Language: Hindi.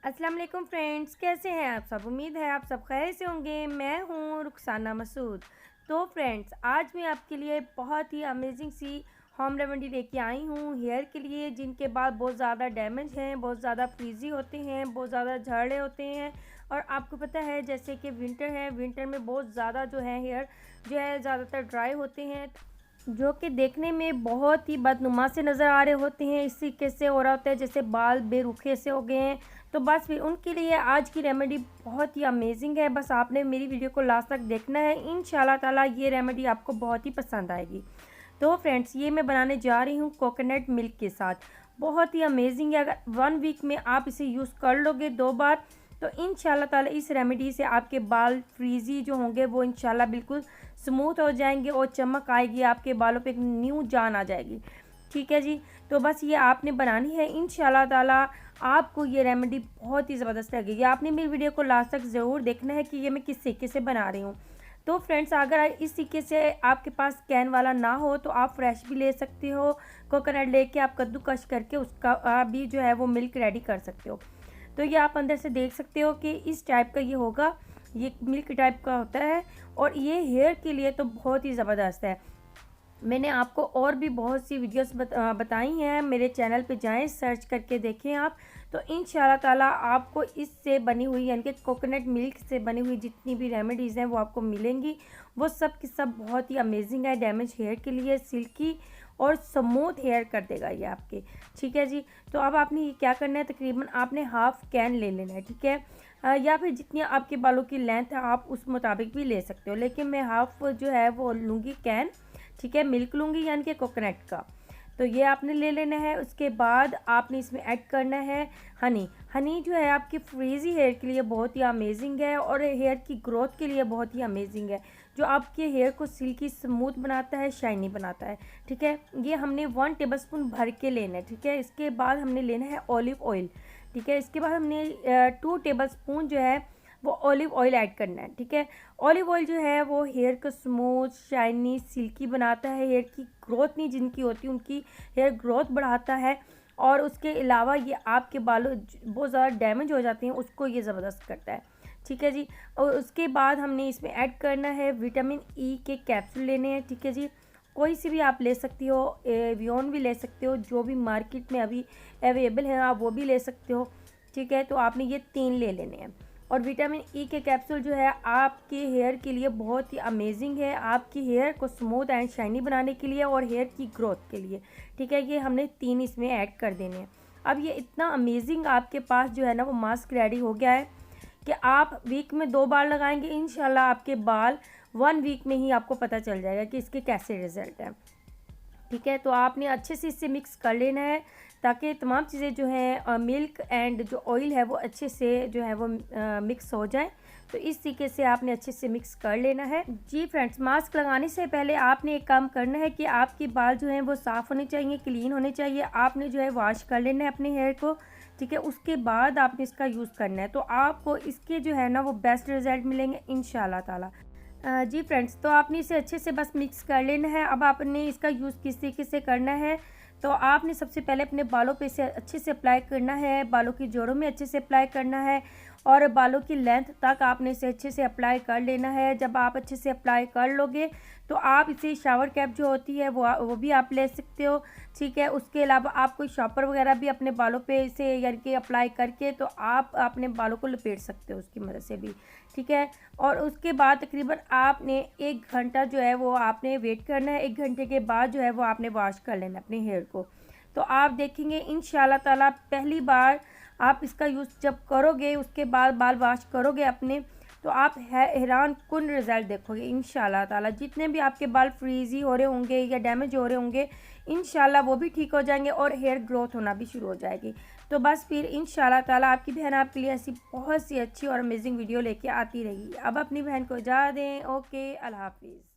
अस्सलाम वालेकुम फ्रेंड्स, कैसे हैं आप सब। उम्मीद है आप सब खैर से होंगे। मैं हूं रुखसाना मसूद। तो फ्रेंड्स, आज मैं आपके लिए बहुत ही अमेजिंग सी होम रेमेडी लेके आई हूं हेयर के लिए, जिनके बाल बहुत ज़्यादा डैमेज हैं, बहुत ज़्यादा फ्रीजी होते हैं, बहुत ज़्यादा झड़े होते हैं। और आपको पता है जैसे कि विंटर है, विंटर में बहुत ज़्यादा जो है हेयर जो है ज़्यादातर ड्राई होते हैं, जो कि देखने में बहुत ही बदनुमा से नज़र आ रहे होते हैं। इस तरीके से हो रहा होता है जैसे बाल बेरुखे से हो गए हैं। तो बस फिर उनके लिए आज की रेमेडी बहुत ही अमेजिंग है। बस आपने मेरी वीडियो को लास्ट तक देखना है। इंशाल्लाह ताला ये रेमेडी आपको बहुत ही पसंद आएगी। तो फ्रेंड्स, ये मैं बनाने जा रही हूँ कोकोनट मिल्क के साथ। बहुत ही अमेजिंग है। अगर 1 वीक में आप इसे यूज़ कर लोगे 2 बार, तो इंशाल्लाह ताला इस रेमेडी से आपके बाल फ्रीजी जो होंगे वो इंशाल्लाह बिल्कुल स्मूथ हो जाएंगे और चमक आएगी, आपके बालों पे एक न्यू जान आ जाएगी। ठीक है जी। तो बस ये आपने बनानी है। इंशाल्लाह ताला आपको ये रेमेडी बहुत ही ज़बरदस्त लगेगी। आपने मेरी वीडियो को लास्ट तक ज़रूर देखना है कि ये मैं किस तरीके से बना रही हूँ। तो फ्रेंड्स, अगर इस तरीके से आपके पास कैन वाला ना हो तो आप फ्रेश भी ले सकते हो। कोकोनट लेके आप कद्दूकश करके उसका भी जो है वो मिल्क रेडी कर सकते हो। तो ये आप अंदर से देख सकते हो कि इस टाइप का ये होगा, ये मिल्क टाइप का होता है। और ये हेयर के लिए तो बहुत ही ज़बरदस्त है। मैंने आपको और भी बहुत सी वीडियोस बताई हैं। मेरे चैनल पे जाएं, सर्च करके देखें आप। तो इंशाल्लाह ताला आपको इससे बनी हुई यानी कि कोकोनट मिल्क से बनी हुई जितनी भी रेमेडीज़ हैं वो आपको मिलेंगी। वो सब की सब बहुत ही अमेजिंग है डैमेज हेयर के लिए। सिल्की और स्मूथ हेयर कर देगा ये आपके। ठीक है जी। तो अब आपने ये क्या करना है, तकरीबन आपने हाफ़ कैन ले लेना है। ठीक है। या फिर जितनी आपके बालों की लेंथ है आप उस मुताबिक भी ले सकते हो, लेकिन मैं हाफ़ जो है वो लूँगी कैन। ठीक है। मिल्क लूँगी यानी कि कोकोनट का। तो ये आपने ले लेना है। उसके बाद आपने इसमें ऐड करना है हनी। हनी जो है आपकी फ्रीज़ी हेयर के लिए बहुत ही अमेजिंग है और हेयर की ग्रोथ के लिए बहुत ही अमेजिंग है, जो आपके हेयर को सिल्की स्मूथ बनाता है, शाइनी बनाता है। ठीक है। ये हमने 1 टेबलस्पून भर के लेना है। ठीक है। इसके बाद हमने लेना है ऑलिव ऑयल। ठीक है। इसके बाद हमने 2 टेबलस्पून जो है वो ऑलिव ऑयल ऐड करना है। ठीक है। ऑलिव ऑयल जो है वो हेयर को स्मूथ, शाइनी, सिल्की बनाता है। हेयर की ग्रोथ नहीं जिनकी होती उनकी हेयर ग्रोथ बढ़ाता है। और उसके अलावा ये आपके बालों बहुत ज़्यादा डैमेज हो जाते हैं उसको ये ज़बरदस्त करता है। ठीक है जी। और उसके बाद हमने इसमें ऐड करना है विटामिन ई के कैप्सूल लेने हैं। ठीक है जी। कोई सी भी आप ले सकती हो, एवियन भी ले सकते हो, जो भी मार्केट में अभी अवेलेबल है आप वो भी ले सकते हो। ठीक है। तो आपने ये 3 ले लेने हैं। और विटामिन ई के कैप्सूल जो है आपके हेयर के लिए बहुत ही अमेजिंग है, आपकी हेयर को स्मूथ एंड शाइनी बनाने के लिए और हेयर की ग्रोथ के लिए। ठीक है। ये हमने 3 इसमें ऐड कर देने हैं। अब ये इतना अमेजिंग आपके पास जो है ना वो मास्क रेडी हो गया है कि आप वीक में 2 बार लगाएंगे। इंशाल्लाह आपके बाल 1 वीक में ही आपको पता चल जाएगा कि इसके कैसे रिज़ल्ट हैं। ठीक है। तो आपने अच्छे से इसे मिक्स कर लेना है ताकि तमाम चीज़ें जो हैं मिल्क एंड जो ऑयल है वो अच्छे से जो है वो मिक्स हो जाए। तो इस तरीके से आपने अच्छे से मिक्स कर लेना है। जी फ्रेंड्स, मास्क लगाने से पहले आपने एक काम करना है कि आपके बाल जो हैं वो साफ़ होने चाहिए, क्लीन होने चाहिए। आपने जो है वॉश कर लेना है अपने हेयर को। ठीक है। उसके बाद आपने इसका यूज़ करना है, तो आपको इसके जो है ना वो बेस्ट रिज़ल्ट मिलेंगे इंशाल्लाह ताला। जी फ्रेंड्स, तो आपने इसे अच्छे से बस मिक्स कर लेना है। अब आपने इसका यूज़ किस तरीके से करना है, तो आपने सबसे पहले अपने बालों पे इसे अच्छे से अप्लाई करना है, बालों की जड़ों में अच्छे से अप्लाई करना है और बालों की लेंथ तक आपने इसे अच्छे से अप्लाई कर लेना है। जब आप अच्छे से अप्लाई कर लोगे तो आप इसे शावर कैप जो होती है वो भी आप ले सकते हो। ठीक है। उसके अलावा आप कोई शॉपर वगैरह भी अपने बालों पे इसे यानी कि अप्लाई करके तो आप अपने बालों को लपेट सकते हो उसकी मदद से भी। ठीक है। और उसके बाद तकरीबन आपने 1 घंटा जो है वो आपने वेट करना है। 1 घंटे के बाद जो है वो आपने वॉश कर लेना अपने हेयर को। तो आप देखेंगे इंशाल्लाह ताला पहली बार आप इसका यूज़ जब करोगे, उसके बाद बाल वॉश करोगे अपने, तो आप हैरान कुन रिज़ल्ट देखोगे इंशाल्लाह ताला। जितने भी आपके बाल फ्रीज़ी हो रहे होंगे या डैमेज हो रहे होंगे, इंशाल्लाह वो भी ठीक हो जाएंगे और हेयर ग्रोथ होना भी शुरू हो जाएगी। तो बस फिर इंशाल्लाह ताला आपकी बहन आपके लिए ऐसी बहुत सी अच्छी और अमेजिंग वीडियो लेके आती रहेगी। अब अपनी बहन को इजाज़त दें। ओके, अल्लाह हाफिज़।